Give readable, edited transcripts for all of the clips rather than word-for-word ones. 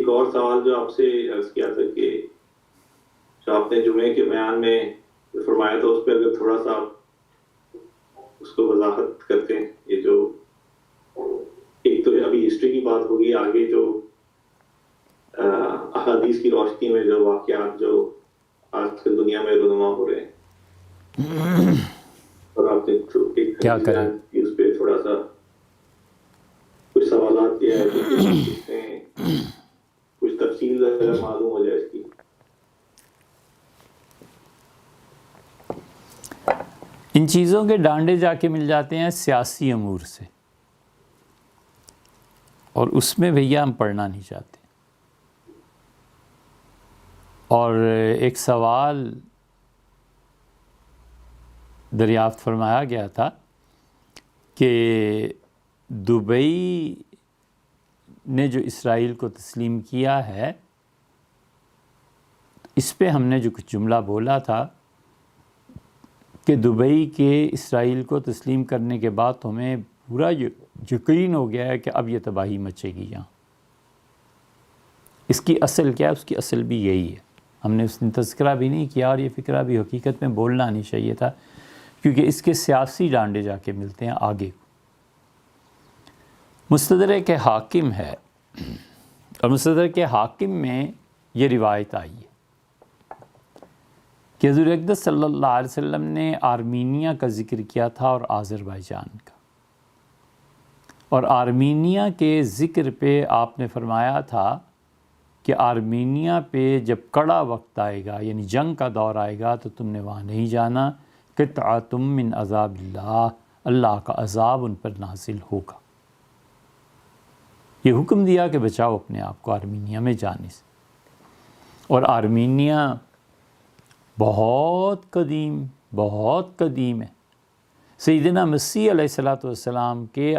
ایک اور سوال جو آپ سے عرض کیا تھا کہ جو آپ نے جمعے کے بیان میں فرمایا تھا اس پہ اگر تھوڑا سا اس کو وضاحت کرتے ہیں. یہ جو ایک تو ابھی ہسٹری کی بات ہوگی، آگے جو احادیث کی روشنی میں جو واقعات جو آج کل دنیا میں رونما ہو رہے ہیں، اور آپ نے کیا کریں اس پہ تھوڑا سا کچھ سوالات کیا ہے تو اس میں کچھ تفصیل اگر معلوم ہو جائے اس کی. ان چیزوں کے ڈانڈے جا کے مل جاتے ہیں سیاسی امور سے، اور اس میں بھیا ہم پڑھنا نہیں چاہتے. اور ایک سوال دریافت فرمایا گیا تھا کہ دبئی نے جو اسرائیل کو تسلیم کیا ہے، اس پہ ہم نے جو کچھ جملہ بولا تھا کہ دبئی کے اسرائیل کو تسلیم کرنے کے بعد ہمیں پورا یقین ہو گیا ہے کہ اب یہ تباہی مچے گی یہاں. اس کی اصل کیا ہے؟ اس کی اصل بھی یہی ہے. ہم نے اس نے تذکرہ بھی نہیں کیا، اور یہ فکرہ بھی حقیقت میں بولنا نہیں چاہیے تھا، کیونکہ اس کے سیاسی ڈانڈے جا کے ملتے ہیں آگے. مستدرک حاکم ہے، اور مستدرک حاکم میں یہ روایت آئی ہے کہ حضور اقدس صلی اللہ علیہ وسلم نے آرمینیا کا ذکر کیا تھا اور آذربائیجان کا. اور آرمینیا کے ذکر پہ آپ نے فرمایا تھا کہ آرمینیا پہ جب کڑا وقت آئے گا، یعنی جنگ کا دور آئے گا، تو تم نے وہاں نہیں جانا. قطعۃ من عذاب اللہ، اللہ کا عذاب ان پر نازل ہوگا. یہ حکم دیا کہ بچاؤ اپنے آپ کو آرمینیا میں جانے سے. اور آرمینیا بہت قدیم ہے. سیدنا مسیح علیہ السلام کے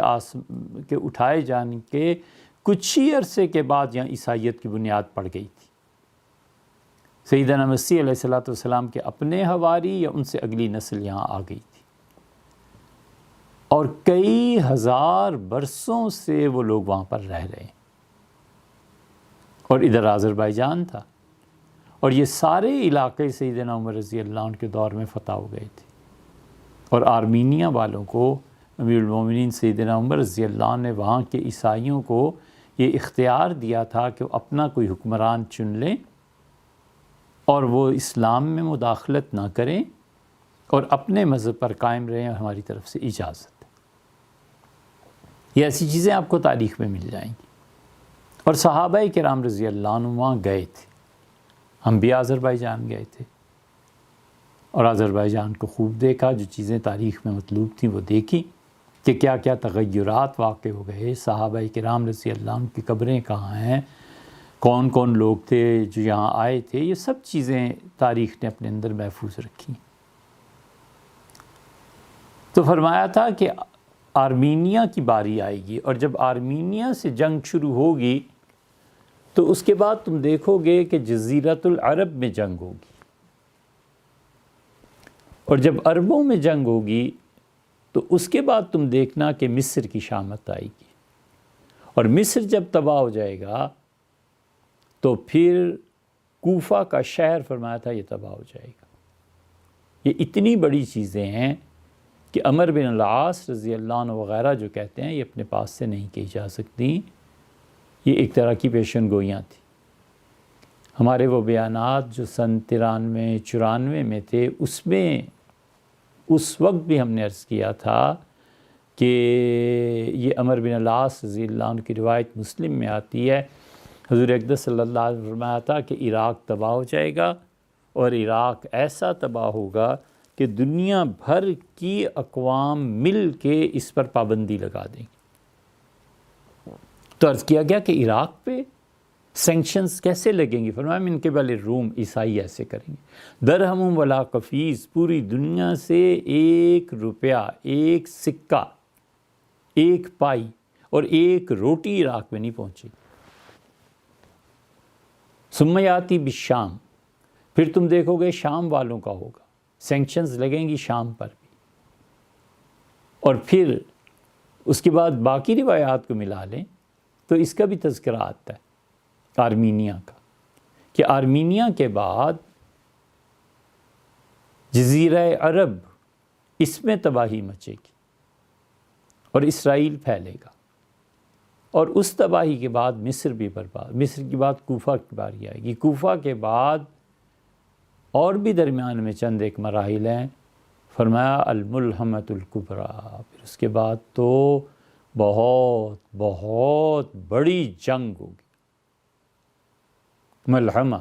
اٹھائے جانے کے کچھ ہی عرصے کے بعد یہاں عیسائیت کی بنیاد پڑ گئی تھی. سیدنا مسیح علیہ السلام کے اپنے حواری یا ان سے اگلی نسل یہاں آ گئی تھی، اور کئی ہزار برسوں سے وہ لوگ وہاں پر رہ رہے ہیں. اور ادھر آذربائیجان تھا، اور یہ سارے علاقے سیدنا عمر رضی اللہ عنہ کے دور میں فتح ہو گئے تھے. اور آرمینیا والوں کو امیر المومنین سیدنا عمر رضی اللہ عنہ نے وہاں کے عیسائیوں کو یہ اختیار دیا تھا کہ وہ اپنا کوئی حکمران چن لیں اور وہ اسلام میں مداخلت نہ کریں اور اپنے مذہب پر قائم رہیں، اور ہماری طرف سے اجازت ہے. یہ ایسی چیزیں آپ کو تاریخ میں مل جائیں گی. اور صحابہ کرام رضی اللہ عنہ وہاں گئے تھے. ہم بھی آذربائیجان گئے تھے، اور آذربائیجان کو خوب دیکھا. جو چیزیں تاریخ میں مطلوب تھیں وہ دیکھی کہ کیا کیا تغیرات واقع ہو گئے. صحابہ کرام رضی اللہ عنہ کی قبریں کہاں ہیں، کون کون لوگ تھے جو یہاں آئے تھے، یہ سب چیزیں تاریخ نے اپنے اندر محفوظ رکھی. تو فرمایا تھا کہ آرمینیا کی باری آئے گی، اور جب آرمینیا سے جنگ شروع ہوگی تو اس کے بعد تم دیکھو گے کہ جزیرۃ العرب میں جنگ ہوگی. اور جب عربوں میں جنگ ہوگی تو اس کے بعد تم دیکھنا کہ مصر کی شامت آئے گی. اور مصر جب تباہ ہو جائے گا تو پھر کوفہ کا شہر فرمایا تھا یہ تباہ ہو جائے گا. یہ اتنی بڑی چیزیں ہیں کہ عمر بن العاص رضی اللہ عنہ وغیرہ جو کہتے ہیں یہ اپنے پاس سے نہیں کہی جا سکتی. یہ ایک طرح کی پیشن گوئیاں تھیں. ہمارے وہ بیانات جو سن 93-94 میں تھے، اس میں اس وقت بھی ہم نے عرض کیا تھا کہ یہ عمر بن العاص رضی اللہ عنہ کی روایت مسلم میں آتی ہے. حضور اقدس صلی اللہ علیہ وسلم نے فرمایا تھا کہ عراق تباہ ہو جائے گا، اور عراق ایسا تباہ ہوگا کہ دنیا بھر کی اقوام مل کے اس پر پابندی لگا دیں. تو عرض کیا گیا کہ عراق پہ سینکشنز کیسے لگیں گی؟ فرمایا من قبل روم، عیسائی ایسے کریں گے. درہم ولا قفیز، پوری دنیا سے 1 روپیہ، 1 سکہ، 1 پائی اور 1 روٹی عراق میں نہیں پہنچے گی. ثم یاتی بالشام، پھر تم دیکھو گے شام والوں کا ہوگا، سینکشنز لگیں گی شام پر بھی. اور پھر اس کے بعد باقی روایات کو ملا لیں تو اس کا بھی تذکرہ آتا ہے. آرمینیا کا، کہ آرمینیا کے بعد جزیرہ عرب اس میں تباہی مچے گی اور اسرائیل پھیلے گا، اور اس تباہی کے بعد مصر بھی برباد، مصر کے بعد کوفہ کی باری آئے گی، کوفہ کے بعد اور بھی درمیان میں چند ایک مراحل ہیں، فرمایا الملحمۃ الکبریٰ، پھر اس کے بعد تو بہت بہت بڑی جنگ ہوگی۔ ملحمہ،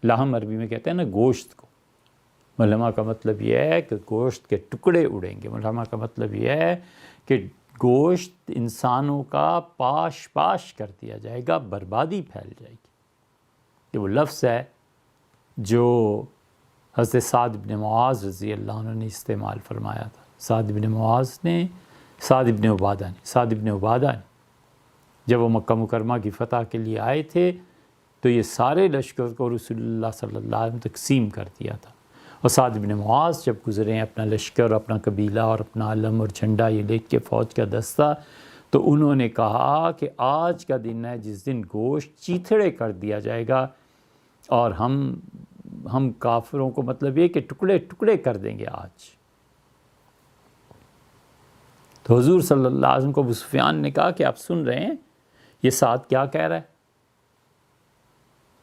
لحم عربی میں کہتے ہیں نا گوشت کو، ملحمہ کا مطلب یہ ہے کہ گوشت کے ٹکڑے اڑیں گے، ملحمہ کا مطلب یہ ہے کہ گوشت انسانوں کا پاش پاش کر دیا جائے گا، بربادی پھیل جائے گی۔ یہ وہ لفظ ہے جو حضرت سعد بن معاذ رضی اللہ عنہ نے استعمال فرمایا تھا۔ سعد بن عبادہ نے جب وہ مکہ مکرمہ کی فتح کے لیے آئے تھے تو یہ سارے لشکر کو رسول اللہ صلی اللہ علیہ وسلم تقسیم کر دیا تھا، اور سعد بن معاذ جب گزرے ہیں اپنا لشکر، اپنا قبیلہ اور اپنا علم اور جھنڈا یہ لے کے فوج کا دستہ، تو انہوں نے کہا کہ آج کا دن ہے جس دن گوشت چیتھڑے کر دیا جائے گا، اور ہم کافروں کو مطلب یہ کہ ٹکڑے ٹکڑے کر دیں گے آج۔ تو حضور صلی اللہ علیہ وسلم کو ابو سفیان نے کہا کہ آپ سن رہے ہیں یہ سعد کیا کہہ رہا ہے؟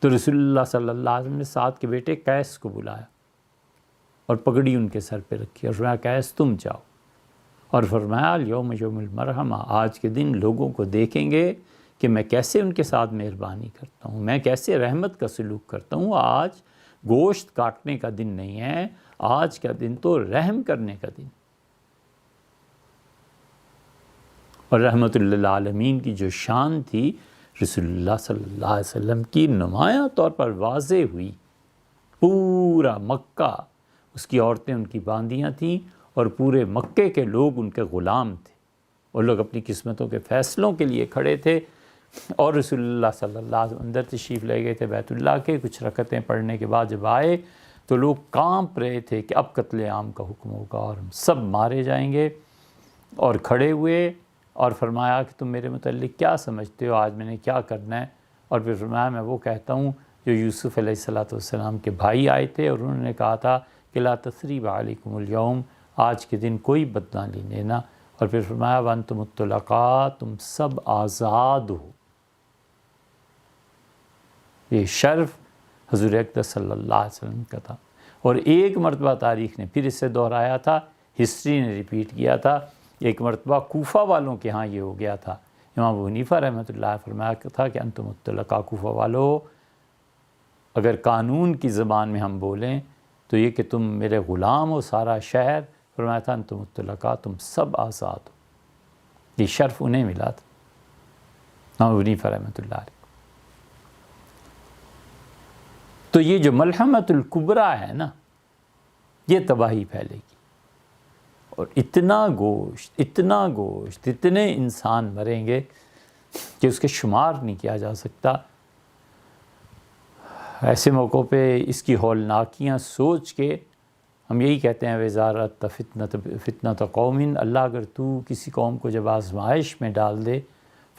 تو رسول اللہ صلی اللہ علیہ وسلم نے سعد کے بیٹے قیس کو بلایا اور پگڑی ان کے سر پہ رکھی اور فرمایا قیس تم جاؤ، اور فرمایا الیوم یوم المرحمہ، آج کے دن لوگوں کو دیکھیں گے کہ میں کیسے ان کے ساتھ مہربانی کرتا ہوں، میں کیسے رحمت کا سلوک کرتا ہوں۔ آج گوشت کاٹنے کا دن نہیں ہے، آج کا دن تو رحم کرنے کا دن۔ اور رحمت للعالمین کی جو شان تھی رسول اللہ صلی اللہ علیہ وسلم کی نمایاں طور پر واضح ہوئی۔ پورا مکہ اس کی عورتیں ان کی باندیاں تھیں، اور پورے مکے کے لوگ ان کے غلام تھے، اور لوگ اپنی قسمتوں کے فیصلوں کے لیے کھڑے تھے۔ اور رسول اللہ صلی اللہ علیہ وسلم اندر تشریف لے گئے تھے بیت اللہ کے، کچھ رکعتیں پڑھنے کے بعد جب آئے تو لوگ کانپ رہے تھے کہ اب قتل عام کا حکم ہوگا اور ہم سب مارے جائیں گے، اور کھڑے ہوئے اور فرمایا کہ تم میرے متعلق کیا سمجھتے ہو، آج میں نے کیا کرنا ہے؟ اور پھر فرمایا میں وہ کہتا ہوں جو یوسف علیہ السلام کے بھائی آئے تھے اور انہوں نے کہا تھا کہ لا تثریب علیکم الیوم، آج کے دن کوئی بدلہ نہیں لینا، اور پھر فرمایا وانتم الطلقاء، تم سب آزاد ہو۔ یہ شرف حضور اقدس صلی اللہ علیہ وسلم کا تھا، اور ایک مرتبہ تاریخ نے پھر اسے دہرایا تھا، ہسٹری نے ریپیٹ کیا تھا۔ ایک مرتبہ کوفہ والوں کے ہاں یہ ہو گیا تھا، امام ابو حنیفہ رحمۃ اللہ فرمایا تھا کہ انتم الطلقاء، کوفہ والو، اگر قانون کی زبان میں ہم بولیں تو یہ کہ تم میرے غلام ہو سارا شہر، فرمایا تھا انتم الطلقاء، تم سب آزاد ہو۔ یہ شرف انہیں ملا تھا، امام ابو حنیفہ رحمۃ اللہ علیہ۔ تو یہ جو ملحمۃ الکبریٰ ہے نا، یہ تباہی پھیلے گی، اور اتنا گوشت، اتنے انسان مریں گے کہ اس کے شمار نہیں کیا جا سکتا۔ ایسے موقعوں پہ اس کی ہولناکیاں سوچ کے ہم یہی کہتے ہیں وزارت فتنۃ قوم، اللہ اگر تو کسی قوم کو جب آزمائش میں ڈال دے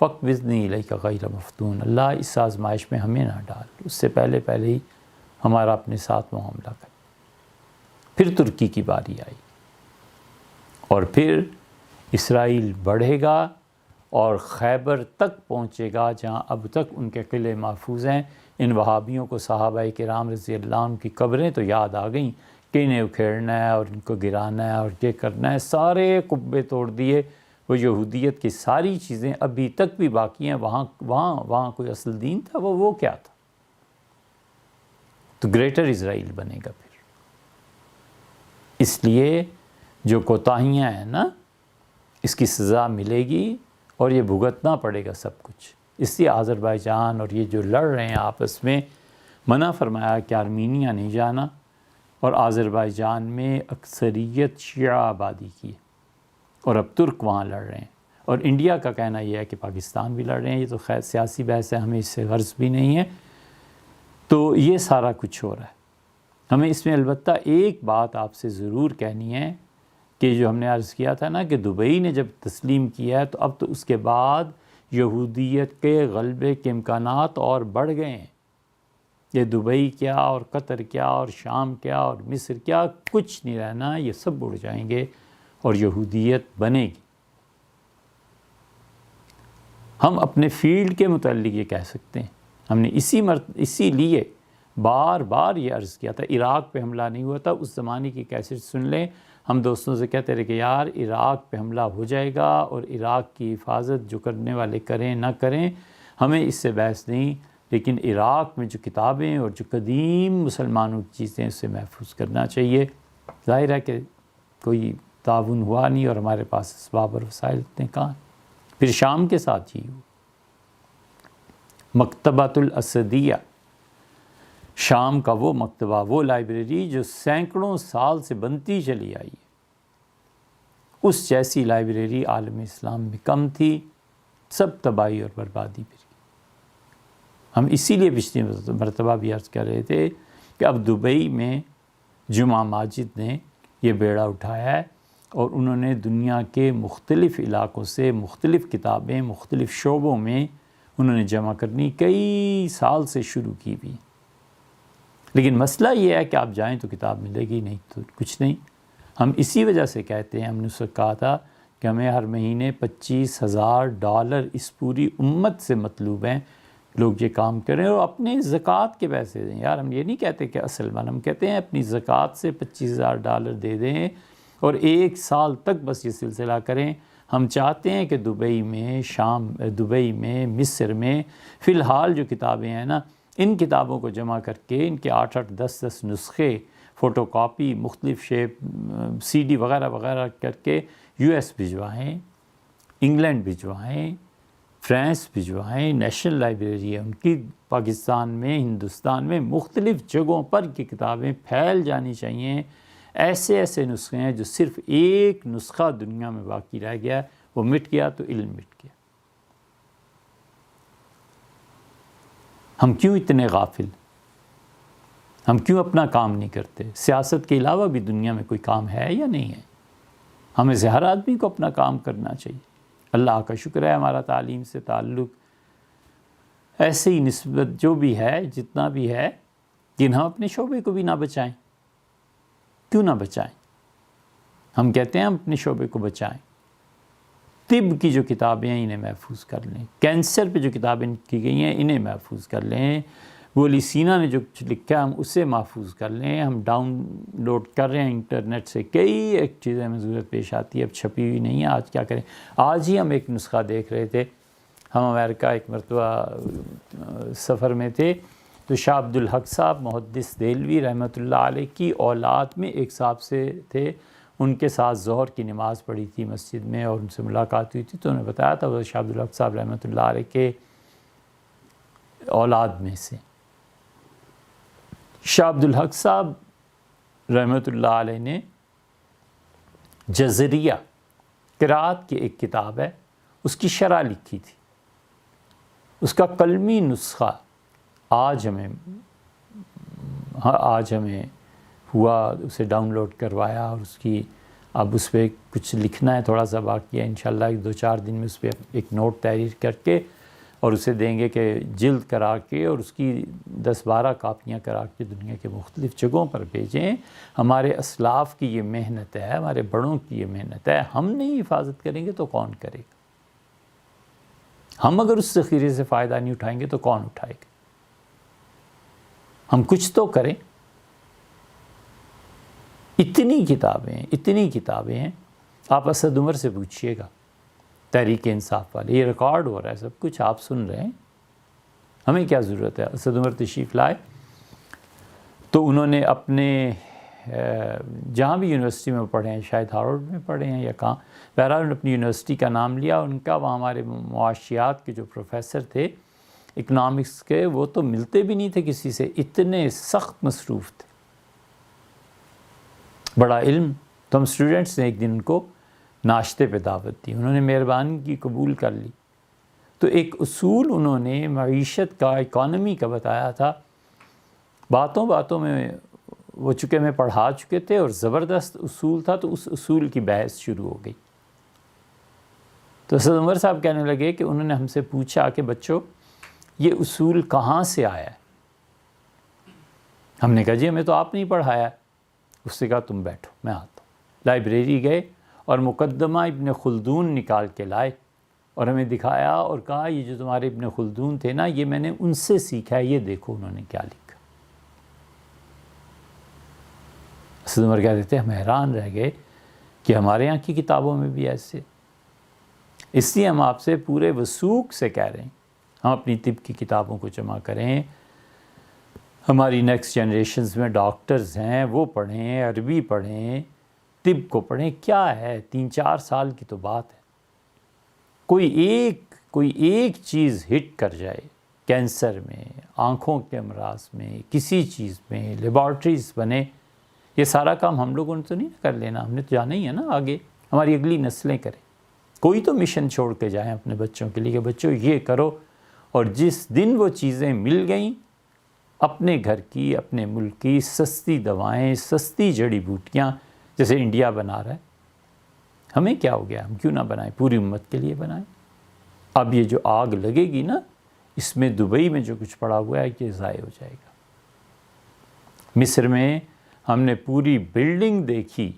فقط بِإِذْنِهِ إِلَيْكَ غَيْرَ مفتون، اللہ اس آزمائش میں ہمیں نہ ڈال، اس سے پہلے ہی ہمارا اپنے ساتھ معاملہ کر۔ پھر ترکی کی باری آئی، اور پھر اسرائیل بڑھے گا اور خیبر تک پہنچے گا، جہاں اب تک ان کے قلعے محفوظ ہیں۔ ان وہابیوں کو صحابہ کرام رضی اللہ عنہ کی قبریں تو یاد آ گئیں کہ انہیں اکھیڑنا ہے اور ان کو گرانا ہے اور یہ کرنا ہے، سارے قبے توڑ دیے۔ وہ یہودیت کی ساری چیزیں ابھی تک بھی باقی ہیں، وہاں کوئی اصل دین تھا، وہ کیا تھا؟ تو گریٹر اسرائیل بنے گا پھر۔ اس لیے جو کوتاہیاں ہیں نا، اس کی سزا ملے گی اور یہ بھگتنا پڑے گا سب کچھ۔ اس لیے آذربائیجان اور یہ جو لڑ رہے ہیں آپس میں، منع فرمایا کہ آرمینیا نہیں جانا، اور آذربائیجان میں اکثریت شیعہ آبادی کی ہے، اور اب ترک وہاں لڑ رہے ہیں، اور انڈیا کا کہنا یہ ہے کہ پاکستان بھی لڑ رہے ہیں۔ یہ تو خیر سیاسی بحث ہے، ہمیں اس سے غرض بھی نہیں ہے۔ تو یہ سارا کچھ ہو رہا ہے۔ ہمیں اس میں البتہ ایک بات آپ سے ضرور کہنی ہے کہ جو ہم نے عرض کیا تھا نا کہ دبئی نے جب تسلیم کیا ہے تو اب تو اس کے بعد یہودیت کے غلبے کے امکانات اور بڑھ گئے ہیں۔ یہ دبئی کیا اور قطر کیا اور شام کیا اور مصر کیا، کچھ نہیں رہنا، یہ سب اڑ جائیں گے اور یہودیت بنے گی۔ ہم اپنے فیلڈ کے متعلق یہ کہہ سکتے ہیں، ہم نے اسی لیے بار بار یہ عرض کیا تھا، عراق پہ حملہ نہیں ہوا تھا، اس زمانے کی کیسٹ سن لیں، ہم دوستوں سے کہتے رہے کہ یار عراق پہ حملہ ہو جائے گا اور عراق کی حفاظت جو کرنے والے کریں نہ کریں، ہمیں اس سے بحث نہیں، لیکن عراق میں جو کتابیں اور جو قدیم مسلمانوں کی چیزیں اسے محفوظ کرنا چاہیے۔ ظاہر ہے کہ کوئی تعاون ہوا نہیں اور ہمارے پاس اسباب اور وسائل اتنے کہاں۔ پھر شام کے ساتھ ہی ہوا مکتبۃ الاسدیہ، شام کا وہ مکتبہ، وہ لائبریری جو سینکڑوں سال سے بنتی چلی آئی ہے، اس جیسی لائبریری عالم اسلام میں کم تھی، سب تباہی اور بربادی پر۔ ہم اسی لیے پچھلی مرتبہ بھی عرض کر رہے تھے کہ اب دبئی میں جمعہ ماجد نے یہ بیڑا اٹھایا ہے اور انہوں نے دنیا کے مختلف علاقوں سے مختلف کتابیں مختلف شعبوں میں انہوں نے جمع کرنی کئی سال سے شروع کی بھی، لیکن مسئلہ یہ ہے کہ آپ جائیں تو کتاب ملے گی، نہیں تو کچھ نہیں۔ ہم اسی وجہ سے کہتے ہیں، ہم نے اس وقت کہا تھا کہ ہمیں ہر مہینے $25,000 اس پوری امت سے مطلوب ہیں، لوگ یہ کام کریں اور اپنے زکوٰۃ کے پیسے دیں۔ یار ہم یہ نہیں کہتے کہ اصل مال، ہم کہتے ہیں اپنی زکوٰۃ سے $25,000 دے دیں اور 1 سال تک بس یہ سلسلہ کریں۔ ہم چاہتے ہیں کہ دبئی میں مصر میں فی الحال جو کتابیں ہیں نا، ان کتابوں کو جمع کر کے ان کے 8-8 10-10 نسخے فوٹو کاپی مختلف شیپ CD وغیرہ وغیرہ کر کے US بھجوائیں، انگلینڈ بھجوائیں، فرانس بھجوائیں، نیشنل لائبریری ہے ان کی پاکستان میں، ہندوستان میں، مختلف جگہوں پر یہ کتابیں پھیل جانی چاہیے۔ ایسے نسخے ہیں جو صرف ایک نسخہ دنیا میں باقی رہ گیا، وہ مٹ گیا تو علم مٹ گیا۔ ہم کیوں اتنے غافل؟ ہم کیوں اپنا کام نہیں کرتے؟ سیاست کے علاوہ بھی دنیا میں کوئی کام ہے یا نہیں ہے؟ ہمیں سے ہر آدمی کو اپنا کام کرنا چاہیے۔ اللہ کا شکر ہے ہمارا تعلیم سے تعلق ایسے ہی نسبت جو بھی ہے جتنا بھی ہے، لیکن ہم اپنے شعبے کو بھی نہ بچائیں۔ کیوں نہ بچائیں؟ ہم کہتے ہیں ہم اپنے شعبے کو بچائیں۔ طب کی جو کتابیں ہیں انہیں محفوظ کر لیں، کینسر پہ جو کتابیں کی گئی ہیں انہیں محفوظ کر لیں، گولی سینا نے جو کچھ لکھا ہے ہم اسے محفوظ کر لیں۔ ہم ڈاؤن لوڈ کر رہے ہیں انٹرنیٹ سے، کئی ایک چیزیں ہمیں ضرورت پیش آتی ہے، اب چھپی ہوئی نہیں ہے، آج کیا کریں؟ آج ہی ہم ایک نسخہ دیکھ رہے تھے، ہم امریکہ ایک مرتبہ سفر میں تھے تو شاہ عبدالحق صاحب محدث دہلوی رحمۃ اللہ علیہ کی اولاد میں ایک صاحب سے تھے، ان کے ساتھ ظہر کی نماز پڑھی تھی مسجد میں اور ان سے ملاقات ہوئی تھی تو انہوں نے بتایا تھا وہ شاہ عبدالحق صاحب رحمۃ اللہ علیہ کے اولاد میں سے۔ شاہ عبدالحق صاحب رحمۃ اللہ علیہ نے جزریہ قرات کی ایک کتاب ہے، اس کی شرح لکھی تھی، اس کا قلمی نسخہ آج ہمیں ہوا، اسے ڈاؤن لوڈ کروایا اور اس کی اب اس پہ کچھ لکھنا ہے، تھوڑا سا باقی ہے، انشاءاللہ 2-4 دن میں اس پہ ایک نوٹ تحریر کر کے اور اسے دیں گے کہ جلد کرا کے اور اس کی 10-12 کاپیاں کرا کے دنیا کے مختلف جگہوں پر بھیجیں۔ ہمارے اسلاف کی یہ محنت ہے، ہمارے بڑوں کی یہ محنت ہے، ہم نہیں حفاظت کریں گے تو کون کرے گا؟ ہم اگر اس ذخیرے سے فائدہ نہیں اٹھائیں گے تو کون اٹھائے گا؟ ہم کچھ تو کریں۔ اتنی کتابیں ہیں، آپ اسد عمر سے پوچھئے گا، تحریک انصاف والے، یہ ریکارڈ ہو رہا ہے سب کچھ، آپ سن رہے ہیں، ہمیں کیا ضرورت ہے؟ اسد عمر تشریف لائے تو انہوں نے اپنے جہاں بھی یونیورسٹی میں پڑھے ہیں، شاید ہارورڈ میں پڑھے ہیں یا کہاں، بہرحال انہوں نے اپنی یونیورسٹی کا نام لیا، ان کا وہاں ہمارے معاشیات کے جو پروفیسر تھے اکنامکس کے، وہ تو ملتے بھی نہیں تھے کسی سے، اتنے سخت مصروف تھے، بڑا علم۔ تو ہم اسٹوڈنٹس نے ایک دن ان کو ناشتے پہ دعوت دی، انہوں نے مہربانی کی قبول کر لی، تو ایک اصول انہوں نے معیشت کا، اکانومی کا بتایا تھا، باتوں میں وہ چکے میں پڑھا چکے تھے اور زبردست اصول تھا، تو اس اصول کی بحث شروع ہو گئی۔ تو حضرت عمر صاحب کہنے لگے کہ انہوں نے ہم سے پوچھا کہ بچوں یہ اصول کہاں سے آیا ہے؟ ہم نے کہا جی ہمیں تو آپ نے پڑھایا ہے۔ اس سے کہا تم بیٹھو میں آتا ہوں۔ لائبریری گئے اور مقدمہ ابن خلدون نکال کے لائے اور ہمیں دکھایا اور کہا یہ جو تمہارے ابن خلدون تھے نا یہ میں نے ان سے سیکھا ہے، یہ دیکھو انہوں نے کیا لکھا۔ حضرت عمر کہتے تھے ہم حیران رہ گئے کہ ہمارے یہاں کی کتابوں میں بھی ایسے، اس لیے ہم آپ سے پورے وثوق سے کہہ رہے ہیں ہم اپنی طب کی کتابوں کو جمع کریں، ہماری نیکسٹ جنریشنز میں ڈاکٹرز ہیں وہ پڑھیں، عربی پڑھیں، طب کو پڑھیں۔ کیا ہے 3-4 سال کی تو بات ہے، کوئی ایک چیز ہٹ کر جائے، کینسر میں، آنکھوں کے امراض میں، کسی چیز میں لیبارٹریز بنے، یہ سارا کام ہم لوگوں نے تو نہیں کر لینا، ہم نے تو جانا ہی ہے نا آگے، ہماری اگلی نسلیں کریں۔ کوئی تو مشن چھوڑ کے جائیں اپنے بچوں کے لیے کہ بچوں یہ کرو، اور جس دن وہ چیزیں مل گئیں اپنے گھر کی، اپنے ملک کی سستی دوائیں، سستی جڑی بوٹیاں جیسے انڈیا بنا رہا ہے، ہمیں کیا ہو گیا، ہم کیوں نہ بنائیں، پوری امت کے لیے بنائیں۔ اب یہ جو آگ لگے گی نا اس میں دبئی میں جو کچھ پڑا ہوا ہے یہ ضائع ہو جائے گا۔ مصر میں ہم نے پوری بلڈنگ دیکھی،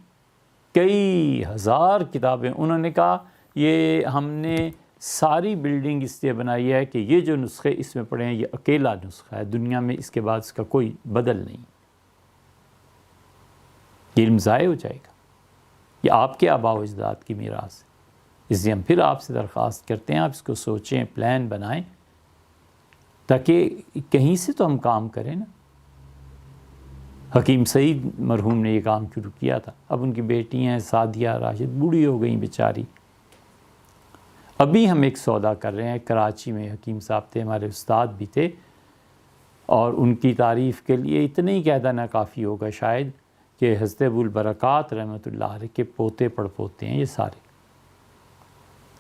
کئی ہزار کتابیں، انہوں نے کہا یہ ہم نے ساری بلڈنگ اس لیے بنائی ہے کہ یہ جو نسخے اس میں پڑے ہیں یہ اکیلا نسخہ ہے، دنیا میں اس کے بعد اس کا کوئی بدل نہیں، یہ علم ضائع ہو جائے گا۔ یہ آپ کے آباء و اجداد کی میراث ہے، اس لیے ہم پھر آپ سے درخواست کرتے ہیں آپ اس کو سوچیں، پلان بنائیں، تاکہ کہیں سے تو ہم کام کریں نا۔ حکیم سعید مرحوم نے یہ کام شروع کیا تھا، اب ان کی بیٹی ہیں سعدیہ راشد، بوڑھی ہو گئیں بیچاری۔ ابھی ہم ایک سودا کر رہے ہیں کراچی میں، حکیم صاحب تھے ہمارے استاد بھی تھے، اور ان کی تعریف کے لیے اتنا ہی کہہ دینا کافی ہوگا شاید کہ حضرت ابو البرکات رحمۃ اللہ علیہ کے پوتے پڑ پوتے ہیں یہ سارے،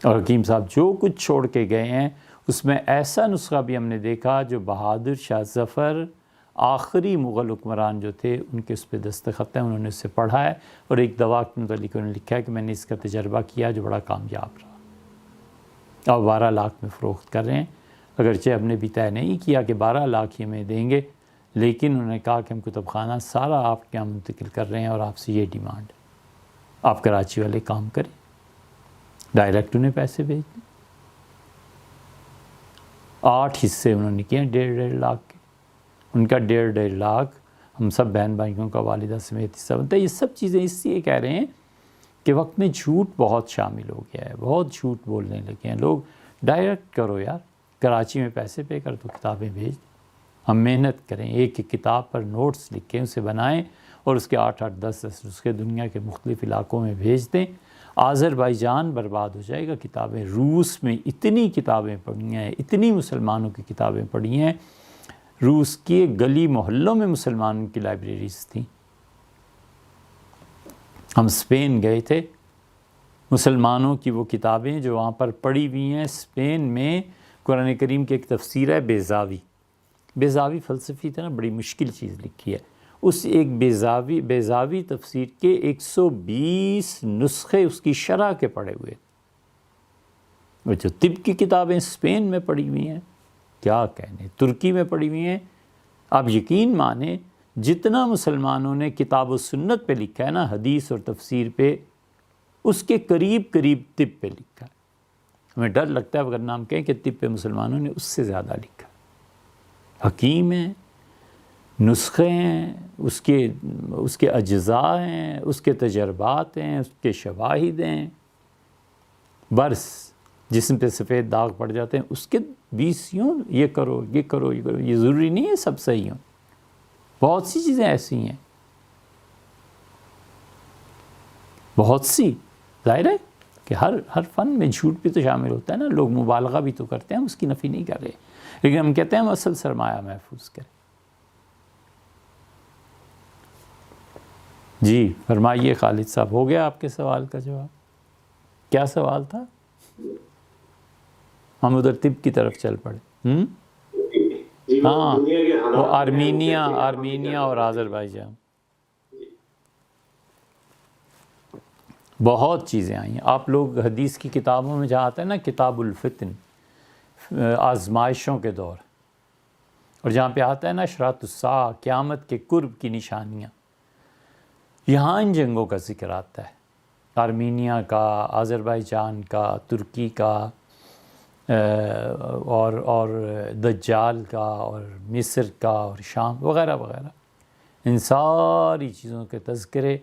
اور حکیم صاحب جو کچھ چھوڑ کے گئے ہیں اس میں ایسا نسخہ بھی ہم نے دیکھا جو بہادر شاہ ظفر آخری مغل حکمران جو تھے ان کے اس پہ دستخط ہیں، انہوں نے اسے پڑھا ہے، اور ایک دوا کے متعلق انہوں نے لکھا ہے کہ میں نے اس کا تجربہ کیا جو بڑا کامیاب رہا، اور 12 لاکھ میں فروخت کر رہے ہیں، اگرچہ ہم نے بھی طے نہیں کیا کہ 12 لاکھ ہی ہمیں دیں گے، لیکن انہوں نے کہا کہ ہم کتب خانہ سارا آپ کے یہاں منتقل کر رہے ہیں اور آپ سے یہ ڈیمانڈ ہے، آپ کراچی والے کام کریں، ڈائریکٹ انہیں پیسے بھیج دیں۔ 8 حصے انہوں نے کیے ہیں 1.5 لاکھ کے، ان کا 1.5 لاکھ ہم سب بہن بھائیوں کا والدہ سمیت حصہ بنتا ہے۔ یہ سب چیزیں اس لیے کہہ رہے ہیں کہ وقت میں جھوٹ بہت شامل ہو گیا ہے، بہت جھوٹ بولنے لگے ہیں لوگ۔ ڈائریکٹ کرو یار، کراچی میں پیسے پے کر دو، کتابیں بھیج دیں، ہم محنت کریں، ایک ایک کتاب پر نوٹس لکھیں، اسے بنائیں اور اس کے 8-8 10 نسخے دنیا کے مختلف علاقوں میں بھیج دیں۔ آذربائیجان برباد ہو جائے گا کتابیں، روس میں اتنی کتابیں پڑھی ہیں، اتنی مسلمانوں کی کتابیں پڑھی ہیں، روس کے گلی محلوں میں مسلمانوں کی لائبریریز تھیں۔ ہم اسپین گئے تھے، مسلمانوں کی وہ کتابیں جو وہاں پر پڑھی ہوئی ہیں، اسپین میں قرآن کریم کی ایک تفسیر ہے بیزاوی فلسفی تھا نا، بڑی مشکل چیز لکھی ہے، اس ایک بیزاوی تفسیر کے 120 نسخے اس کی شرح کے پڑھے ہوئے، وہ جو طب کی کتابیں اسپین میں پڑھی ہوئی ہیں، کیا کہنے، ترکی میں پڑھی ہوئی ہیں۔ آپ یقین مانیں جتنا مسلمانوں نے کتاب و سنت پہ لکھا ہے نا، حدیث اور تفسیر پہ، اس کے قریب طب پہ لکھا ہے۔ ہمیں ڈر لگتا ہے اگر ہم کہیں کہ طب پہ مسلمانوں نے اس سے زیادہ لکھا ہے۔ حکیم ہیں، نسخے ہیں، اس کے اجزاء ہیں، اس کے تجربات ہیں، اس کے شواہد ہیں، برس جسم پہ سفید داغ پڑ جاتے ہیں، اس کے 20 یوں یہ کرو یہ کرو یہ کرو، یہ ضروری نہیں ہے سب صحیح ہوں، بہت سی چیزیں ایسی ہیں، بہت سی، ظاہر ہے کہ ہر فن میں جھوٹ بھی تو شامل ہوتا ہے نا، لوگ مبالغہ بھی تو کرتے ہیں، ہم اس کی نفی نہیں کر رہے، لیکن ہم کہتے ہیں ہم اصل سرمایہ محفوظ کریں۔ جی فرمائیے خالد صاحب، ہو گیا آپ کے سوال کا جواب؟ کیا سوال تھا؟ ہم ادھر طب کی طرف چل پڑے۔ ہاں، وہ آرمینیا اور آذربائیجان۔ بہت چیزیں آئی ہیں. آپ لوگ حدیث کی کتابوں میں جہاں آتا ہے نا کتاب الفتن، آزمائشوں کے دور، اور جہاں پہ آتا ہے نا اشراط الساعہ، قیامت کے قرب کی نشانیاں، یہاں ان جنگوں کا ذکر آتا ہے، آرمینیا کا، آذربائیجان کا، ترکی کا، اور دجال کا، اور مصر کا، اور شام وغیرہ وغیرہ. ان ساری چیزوں کے تذکرے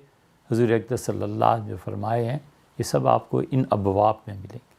حضور اقدس صلی اللہ علیہ وسلم نے فرمائے ہیں. یہ سب آپ کو ان ابواب میں ملیں گے.